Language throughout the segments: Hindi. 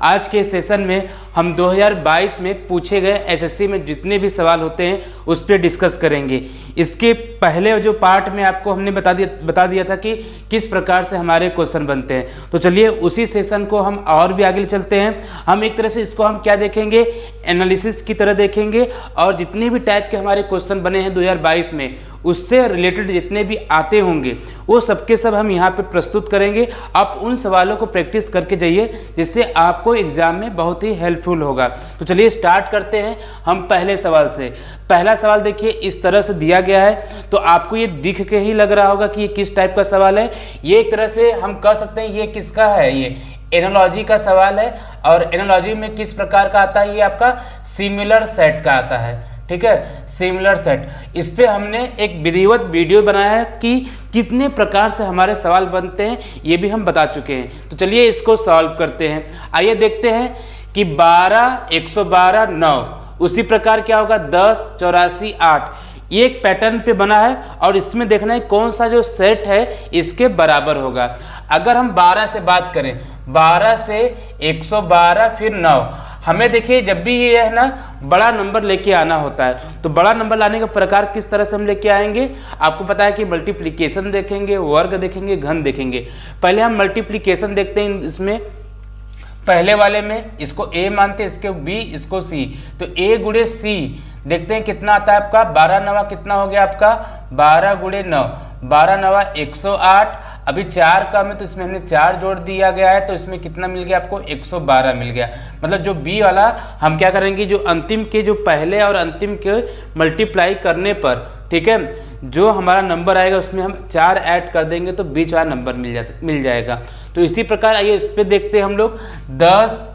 आज के सेशन में हम 2022 में पूछे गए एसएससी में जितने भी सवाल होते हैं उस पर डिस्कस करेंगे। इसके पहले जो पार्ट में आपको हमने बता दिया था कि किस प्रकार से हमारे क्वेश्चन बनते हैं। तो चलिए उसी सेशन को हम और भी आगे चलते हैं। हम एक तरह से इसको हम क्या देखेंगे, एनालिसिस की तरह देखेंगे, और जितने भी टाइप के हमारे क्वेश्चन बने हैं 2022 में उससे रिलेटेड जितने भी आते होंगे वो सबके सब हम यहाँ पे प्रस्तुत करेंगे। आप उन सवालों को प्रैक्टिस करके जाइए जिससे आपको एग्जाम में बहुत ही हेल्पफुल होगा। तो चलिए स्टार्ट करते हैं हम पहले सवाल से। पहला सवाल देखिए इस तरह से दिया गया है, तो आपको ये दिख के ही लग रहा होगा कि ये किस टाइप का सवाल है। ये एक तरह से हम कह सकते हैं ये किसका है, ये एनालॉजी का सवाल है। और एनालॉजी में किस प्रकार का आता है, ये आपका सिमिलर सेट का आता है। ठीक है, सिमिलर सेट। इस पे हमने एक विधिवत वीडियो बनाया है कि कितने प्रकार से हमारे सवाल बनते हैं, ये भी हम बता चुके हैं। तो चलिए इसको सॉल्व करते हैं। आइए देखते हैं कि 12, 112, 9, उसी प्रकार क्या होगा 10, 84, 8। ये एक पैटर्न पे बना है और इसमें देखना है कौन सा जो सेट है इसके बराबर होगा। अगर हम 12 से बात करें, 12 से 112 फिर 9, हमें देखिए जब भी ये है ना बड़ा नंबर लेके आना होता है, तो बड़ा नंबर लाने का प्रकार किस तरह से हम लेके आएंगे, आपको पता है कि मल्टीप्लिकेशन देखेंगे, वर्ग देखेंगे, घन देखेंगे। पहले हम मल्टीप्लिकेशन देखते हैं। इसमें पहले वाले में इसको a मानते हैं, इसके b, इसको c। तो a गुणे c देखते हैं कितना आता है आपका, 12 नवा कितना हो गया आपका 12 गुणे 9, 12 नवा 108। अभी 4 कम है तो इसमें हमने 4 जोड़ दिया गया है, तो इसमें कितना मिल गया आपको 112 मिल गया। मतलब जो बी वाला हम क्या करेंगे, जो अंतिम के जो पहले और अंतिम के मल्टीप्लाई करने पर, ठीक है, जो हमारा नंबर आएगा उसमें हम 4 ऐड कर देंगे तो बीच वाला नंबर मिल जाएगा। तो इसी प्रकार आइए इस पर देखते हैं हम लोग। 10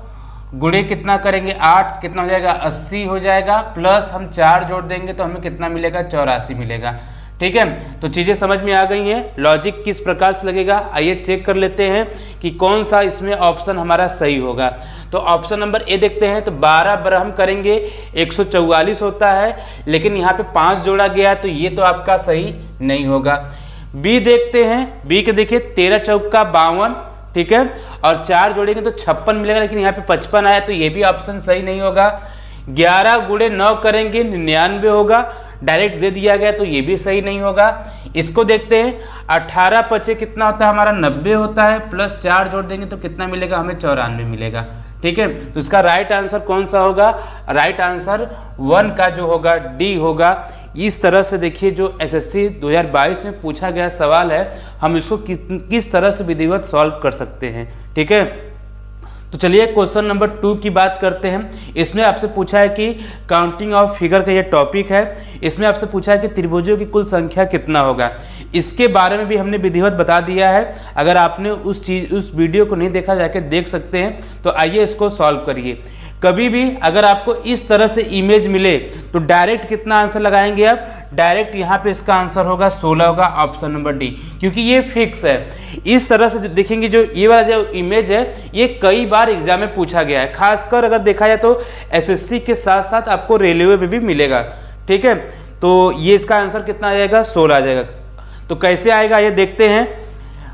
गुणे कितना करेंगे 8, कितना हो जाएगा 80 हो जाएगा, प्लस हम 4 जोड़ देंगे तो हमें कितना मिलेगा 84 मिलेगा। ठीक है, तो चीजें समझ में आ गई हैं, लॉजिक किस प्रकार से लगेगा। आइए चेक कर लेते हैं कि कौन सा इसमें ऑप्शन हमारा सही होगा। तो ऑप्शन नंबर ए देखते हैं। तो 12 बरहम करेंगे 144 होता है, लेकिन यहाँ पे 5 जोड़ा गया है तो ये तो आपका सही नहीं होगा। बी देखते हैं। बी के देखिए 13 चौका 52, ठीक है, और 4 जोड़ेंगे तो 56 मिलेगा, लेकिन यहाँ पे 55 आया तो ये भी ऑप्शन सही नहीं होगा। 11 गुणे 9 करेंगे 99 होगा, डायरेक्ट दे दिया गया तो ये भी सही नहीं होगा। इसको देखते हैं। 18 पचे कितना होता है हमारा 90 होता है, प्लस 4 जोड़ देंगे तो कितना मिलेगा हमें 94 मिलेगा। ठीक है, तो इसका राइट आंसर कौन सा होगा, राइट आंसर 1 का जो होगा डी होगा। इस तरह से देखिए जो एसएससी 2022 में पूछा गया सवाल है, हम इसको किस तरह से विधिवत सॉल्व कर सकते हैं। ठीक है, तो चलिए क्वेश्चन नंबर 2 की बात करते हैं। इसमें आपसे पूछा है कि काउंटिंग ऑफ फिगर का ये टॉपिक है। इसमें आपसे पूछा है कि त्रिभुजों की कुल संख्या कितना होगा। इसके बारे में भी हमने विधिवत बता दिया है। अगर आपने उस वीडियो को नहीं देखा जाके देख सकते हैं। तो आइए इसको सॉल्व करिए। कभी भी अगर आपको इस तरह से इमेज मिले तो डायरेक्ट कितना आंसर लगाएंगे आप, डायरेक्ट यहाँ पे इसका आंसर होगा 16 होगा, ऑप्शन नंबर डी, क्योंकि ये फिक्स है। इस तरह से देखेंगे जो ये वाला जो इमेज है ये कई बार एग्जाम में पूछा गया है, खासकर अगर देखा जाए तो एसएससी के साथ साथ आपको रेलवे में भी मिलेगा। ठीक है, तो ये इसका आंसर कितना आ जाएगा 16 आ जाएगा। तो कैसे आएगा ये देखते हैं।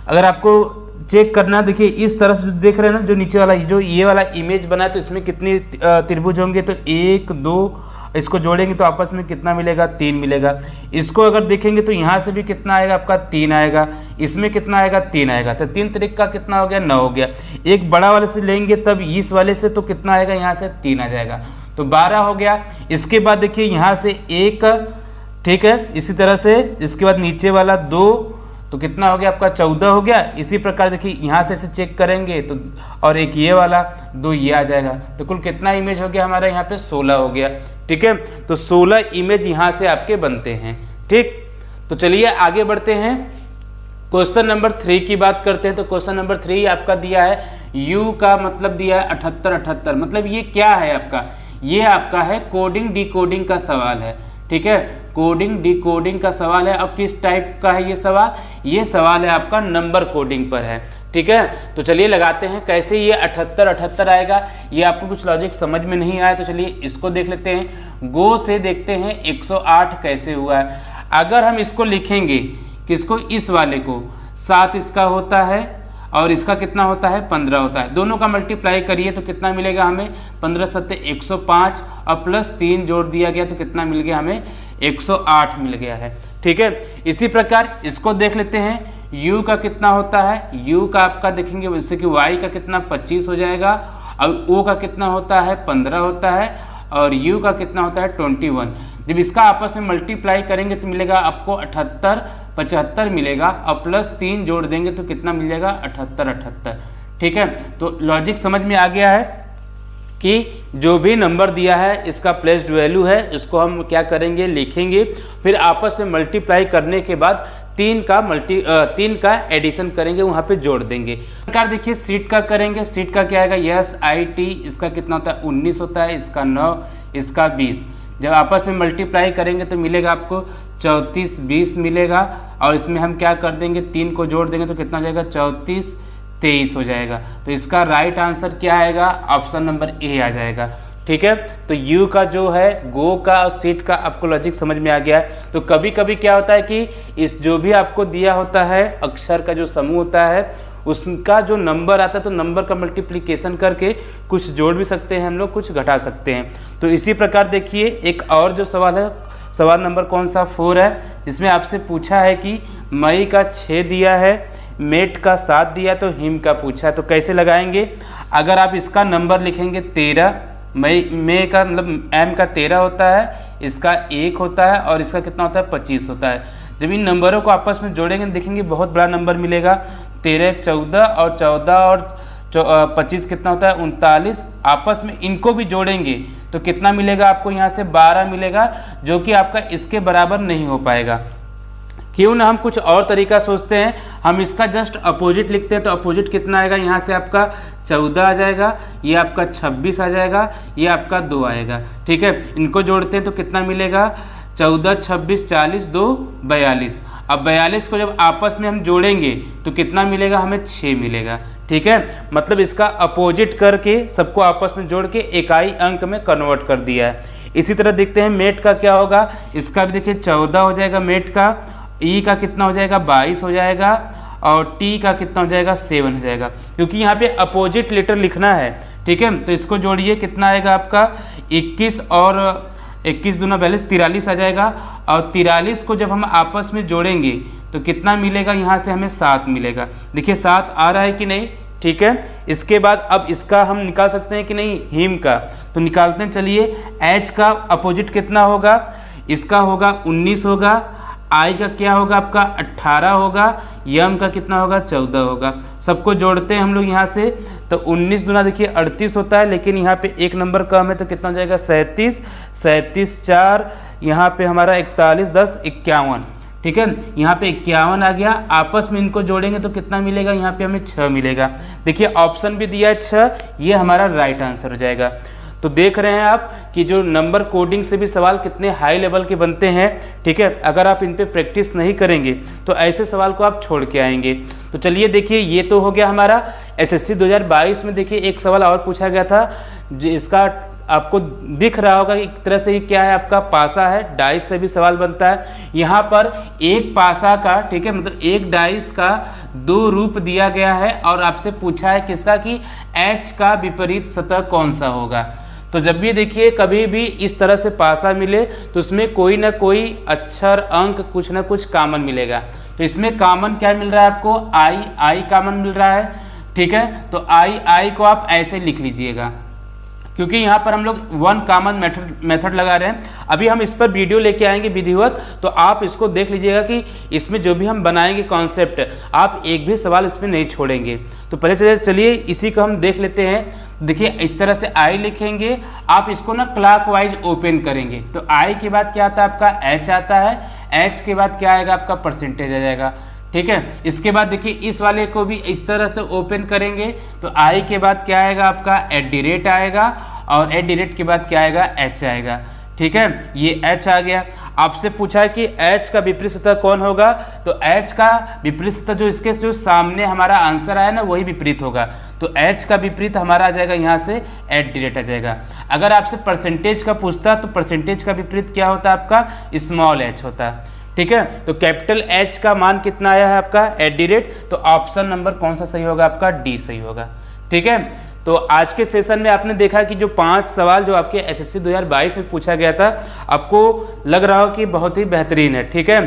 अगर आपको चेक करना, देखिए इस तरह से देख रहे हैं ना, जो नीचे वाला जो ये वाला इमेज बना है तो इसमें कितनी त्रिभुज होंगे, तो 1 2, इसको जोड़ेंगे तो आपस में कितना मिलेगा 3 मिलेगा। इसको अगर देखेंगे तो यहाँ से भी कितना आएगा आपका 3 आएगा, इसमें कितना आएगा 3 आएगा, तो 3 त्रिक का कितना हो गया 9 हो गया। एक बड़ा वाले से लेंगे तब इस वाले से तो कितना आएगा, यहाँ से 3 आ जाएगा, तो 12 हो गया। इसके बाद देखिए यहाँ से 1, ठीक है, इसी तरह से इसके बाद नीचे वाला 2, तो कितना हो गया आपका 14 हो गया। इसी प्रकार देखिए यहाँ से इसे चेक करेंगे तो और एक ये वाला 2 ये आ जाएगा, तो कुल कितना इमेज हो गया हमारा यहाँ पे 16 हो गया। ठीक है, तो 16 इमेज यहाँ से आपके बनते हैं। ठीक, तो चलिए आगे बढ़ते हैं। क्वेश्चन नंबर 3 की बात करते हैं। तो क्वेश्चन नंबर 3 आपका दिया है u का मतलब दिया है 78, मतलब ये क्या है आपका, ये आपका है कोडिंग डिकोडिंग का सवाल है। ठीक है, कोडिंग डिकोडिंग का सवाल है। अब किस टाइप का है ये सवाल, ये सवाल है आपका नंबर कोडिंग पर है। ठीक है, तो चलिए लगाते हैं कैसे ये 78 आएगा। ये आपको कुछ लॉजिक समझ में नहीं आया तो चलिए इसको देख लेते हैं। गो से देखते हैं 108 कैसे हुआ है। अगर हम इसको लिखेंगे किसको, इस वाले को, 7 इसका होता है और इसका कितना होता है 15 होता है। दोनों का मल्टीप्लाई करिए तो कितना मिलेगा हमें 15 सत्ते 105 और प्लस 3 जोड़ दिया गया तो कितना मिल गया हमें 108 मिल गया है। ठीक है, इसी प्रकार इसको देख लेते हैं u का कितना होता है। u का आपका देखेंगे जैसे कि y का कितना 25 हो जाएगा और o का कितना होता है 15 होता है और u का कितना होता है 21। जब इसका आपस में मल्टीप्लाई करेंगे तो मिलेगा आपको 78 75 मिलेगा और प्लस 3 जोड़ देंगे तो कितना मिल जाएगा 78। ठीक है, तो लॉजिक समझ में आ गया है कि जो भी नंबर दिया है इसका प्लेस्ड वैल्यू है, इसको हम क्या करेंगे लिखेंगे, फिर आपस में मल्टीप्लाई करने के बाद 3 का एडिशन करेंगे, वहां पे जोड़ देंगे। प्रकार देखिए सीट का करेंगे, सीट का क्या आएगा यस आई टी, इसका कितना होता है 19 होता है, इसका 9, इसका 20। जब आपस में मल्टीप्लाई करेंगे तो मिलेगा आपको 34 20 मिलेगा और इसमें हम क्या कर देंगे 3 को जोड़ देंगे तो कितना हो जाएगा 34 23 हो जाएगा। तो इसका राइट आंसर क्या आएगा ऑप्शन नंबर ए आ जाएगा। ठीक है, तो यू का जो है गो का और सीट का आपको लॉजिक समझ में आ गया है। तो कभी कभी क्या होता है कि इस जो भी आपको दिया होता है अक्षर का जो समूह होता है उसका जो नंबर आता है तो नंबर का मल्टीप्लिकेशन करके कुछ जोड़ भी सकते हैं हम लोग, कुछ घटा सकते हैं। तो इसी प्रकार देखिए एक और जो सवाल है, सवाल नंबर कौन सा 4 है, जिसमें आपसे पूछा है कि मई का 6 दिया है, मेट का 7 दिया तो हिम का पूछा है। तो कैसे लगाएंगे, अगर आप इसका नंबर लिखेंगे 13, मई का मतलब एम का 13 होता है, इसका 1 होता है और इसका कितना होता है 25 होता है। जब इन नंबरों को आपस में जोड़ेंगे देखेंगे बहुत बड़ा नंबर मिलेगा, 13 14 और 14 और 25 कितना होता है 39। आपस में इनको भी जोड़ेंगे तो कितना मिलेगा आपको यहाँ से 12 मिलेगा, जो कि आपका इसके बराबर नहीं हो पाएगा। क्यों ना हम कुछ और तरीका सोचते हैं, हम इसका जस्ट अपोजिट लिखते हैं। तो अपोजिट कितना आएगा, यहाँ से आपका 14 आ जाएगा, ये आपका 26 आ जाएगा, ये आपका 2 आएगा। ठीक है, इनको जोड़ते हैं तो कितना मिलेगा 14 26 40 2 42। अब 42 को जब आपस में हम जोड़ेंगे तो कितना मिलेगा हमें 6 मिलेगा। ठीक है, मतलब इसका अपोजिट करके सबको आपस में जोड़ के इकाई अंक में कन्वर्ट कर दिया है। इसी तरह देखते हैं मेट का क्या होगा, इसका भी देखिए 14 हो जाएगा मेट का, ई का कितना हो जाएगा 22 हो जाएगा और टी का कितना हो जाएगा 7 हो जाएगा, क्योंकि यहाँ पे अपोजिट लेटर लिखना है। ठीक है, तो इसको जोड़िए कितना आएगा आपका 21 और 21 दूना 42 43 आ जाएगा और 43 को जब हम आपस में जोड़ेंगे तो कितना मिलेगा, यहाँ से हमें 7 मिलेगा। देखिए 7 आ रहा है कि नहीं। ठीक है, इसके बाद अब इसका हम निकाल सकते हैं कि नहीं हिम का, तो निकालते हैं। चलिए एच का अपोजिट कितना होगा, इसका होगा 19 होगा, आई का क्या होगा आपका 18 होगा, यम का कितना होगा 14 होगा। सबको जोड़ते हैं हम लोग यहाँ से, तो 19 दूना देखिए 38 होता है, लेकिन यहाँ पे एक नंबर कम है तो कितना हो जाएगा 37 37 4, यहाँ पे हमारा 41 10 51। ठीक है, यहाँ पे 51 आ गया। आपस में इनको जोड़ेंगे तो कितना मिलेगा, यहाँ पे हमें 6 मिलेगा। देखिए ऑप्शन भी दिया है 6, ये हमारा राइट आंसर हो जाएगा। तो देख रहे हैं आप कि जो नंबर कोडिंग से भी सवाल कितने हाई लेवल के बनते हैं। ठीक है, अगर आप इन पे प्रैक्टिस नहीं करेंगे तो ऐसे सवाल को आप छोड़ के आएंगे। तो चलिए देखिए ये तो हो गया हमारा एसएससी 2022 में। देखिए एक सवाल और पूछा गया था, जो इसका आपको दिख रहा होगा एक तरह से, ये क्या है आपका पासा है, डाइस से भी सवाल बनता है। यहाँ पर एक पासा का, ठीक है, मतलब एक डाइस का 2 रूप दिया गया है और आपसे पूछा है किसका, कि एच का विपरीत सतह कौन सा होगा। तो जब भी देखिए कभी भी इस तरह से पासा मिले तो उसमें कोई ना कोई अक्षर अंक कुछ ना कुछ कॉमन मिलेगा। तो इसमें कॉमन क्या मिल रहा है आपको, आई कॉमन मिल रहा है। ठीक है, तो आई को आप ऐसे लिख लीजिएगा, क्योंकि यहाँ पर हम लोग 1 कॉमन मेथड लगा रहे हैं। अभी हम इस पर वीडियो लेके आएंगे विधिवत, तो आप इसको देख लीजिएगा कि इसमें जो भी हम बनाएंगे कॉन्सेप्ट, आप एक भी सवाल इसमें नहीं छोड़ेंगे। तो पहले चलिए इसी को हम देख लेते हैं। देखिए इस तरह से आई लिखेंगे, आप इसको ना क्लॉकवाइज ओपन करेंगे। तो आई के बाद क्या आता है आपका एच आता है, एच के बाद क्या आएगा आपका परसेंटेज आ जाएगा। ठीक है, इसके बाद देखिए इस वाले को भी इस तरह से ओपन करेंगे तो आई के बाद क्या आएगा आपका @ आएगा और @ के बाद क्या आएगा एच आएगा। ठीक है, ये एच आ गया। आपसे पूछा है कि एच का विपरीत सतह कौन होगा, तो एच का विपरीत सतह जो इसके जो सामने हमारा आंसर आया ना वही विपरीत होगा। तो एच का विपरीत हमारा आ जाएगा यहाँ से @ आ जाएगा। अगर आपसे परसेंटेज का पूछता तो परसेंटेज का विपरीत क्या होता है आपका स्मॉल एच होता है। ठीक है। तो कैपिटल एच का मान कितना आया है आपका @ तो ऑप्शन नंबर कौन सा सही होगा आपका डी सही होगा। ठीक है। तो आज के सेशन में आपने देखा कि जो 5 सवाल जो आपके एसएससी 2022 में पूछा गया था, आपको लग रहा हो कि बहुत ही बेहतरीन है। ठीक है।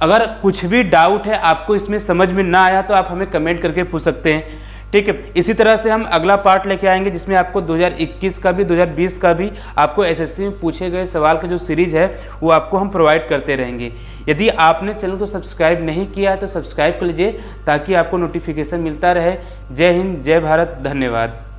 अगर कुछ भी डाउट है, आपको इसमें समझ में ना आया, तो आप हमें कमेंट करके पूछ सकते हैं। ठीक है। इसी तरह से हम अगला पार्ट लेके आएंगे जिसमें आपको 2021 का भी 2020 का भी आपको एसएससी में पूछे गए सवाल का जो सीरीज है वो आपको हम प्रोवाइड करते रहेंगे। यदि आपने चैनल को सब्सक्राइब नहीं किया तो सब्सक्राइब कर लीजिए ताकि आपको नोटिफिकेशन मिलता रहे। जय हिंद, जय भारत, धन्यवाद।